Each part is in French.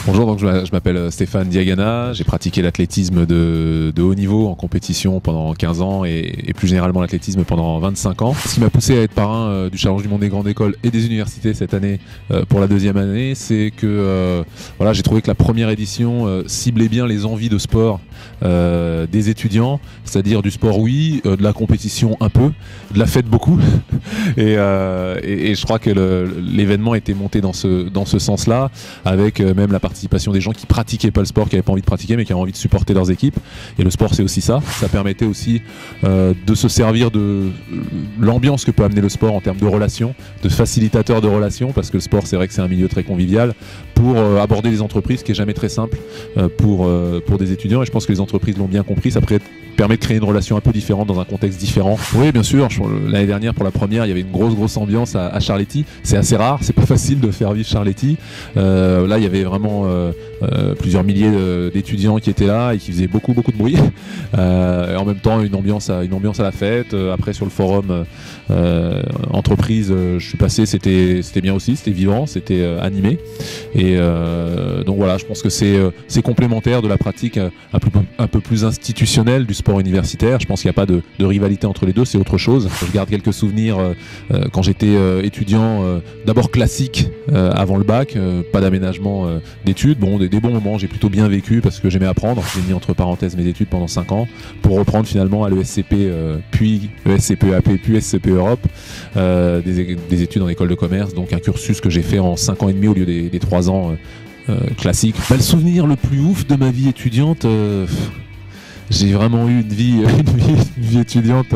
Bonjour, donc je m'appelle Stéphane Diagana, j'ai pratiqué l'athlétisme de haut niveau en compétition pendant 15 ans et plus généralement l'athlétisme pendant 25 ans. Ce qui m'a poussé à être parrain du Challenge du monde des grandes écoles et des universités cette année pour la deuxième année, c'est que voilà, j'ai trouvé que la première édition ciblait bien les envies de sport des étudiants, c'est-à-dire du sport oui, de la compétition un peu, de la fête beaucoup et je crois que l'événement était monté dans ce sens-là, avec même la participation des gens qui pratiquaient pas le sport, qui n'avaient pas envie de pratiquer mais qui avaient envie de supporter leurs équipes. Et le sport, c'est aussi ça. Ça permettait aussi de se servir de l'ambiance que peut amener le sport en termes de relations, de facilitateur de relations, parce que le sport, c'est vrai que c'est un milieu très convivial, pour aborder les entreprises, ce qui est jamais très simple pour des étudiants. Et je pense que les entreprises l'ont bien compris. Ça permet de créer une relation un peu différente dans un contexte différent. Oui, bien sûr. L'année dernière, pour la première, il y avait une grosse ambiance à Charletti. C'est assez rare, c'est pas facile de faire vivre Charletti. Là, il y avait vraiment plusieurs milliers d'étudiants qui étaient là et qui faisaient beaucoup de bruit. Et en même temps, une ambiance à la fête. Après, sur le forum entreprise, je suis passé, c'était bien aussi, c'était vivant, c'était animé. Et donc voilà, je pense que c'est complémentaire de la pratique un peu plus institutionnelle du sport universitaire. Je pense qu'il n'y a pas de rivalité entre les deux, c'est autre chose. Je garde quelques souvenirs quand j'étais étudiant, d'abord classique avant le bac, pas d'aménagement d'études. Bon, des bons moments, j'ai plutôt bien vécu parce que j'aimais apprendre. J'ai mis entre parenthèses mes études pendant 5 ans pour reprendre finalement à l'ESCP, puis ESCP-AP, puis SCP Europe, des études en école de commerce, donc un cursus que j'ai fait en 5 ans et demi au lieu des 3 ans classiques. Le souvenir le plus ouf de ma vie étudiante, j'ai vraiment eu une vie étudiante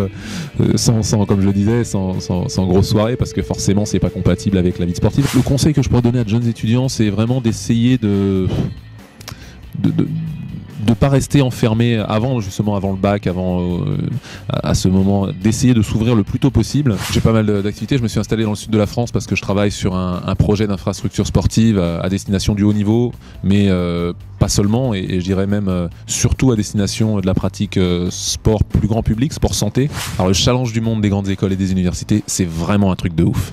sans, comme je le disais, sans grosse soirée, parce que forcément c'est pas compatible avec la vie sportive. Le conseil que je pourrais donner à de jeunes étudiants, c'est vraiment d'essayer de pas rester enfermé avant le bac, à ce moment, d'essayer de s'ouvrir le plus tôt possible. J'ai pas mal d'activités, je me suis installé dans le sud de la France parce que je travaille sur un projet d'infrastructure sportive à destination du haut niveau, mais pas seulement, et je dirais même surtout à destination de la pratique sport plus grand public, sport santé. Alors le challenge du monde des grandes écoles et des universités, c'est vraiment un truc de ouf.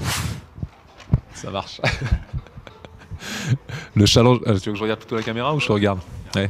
Ça marche. Le challenge, tu veux que je regarde plutôt la caméra ou je regarde? Ouais.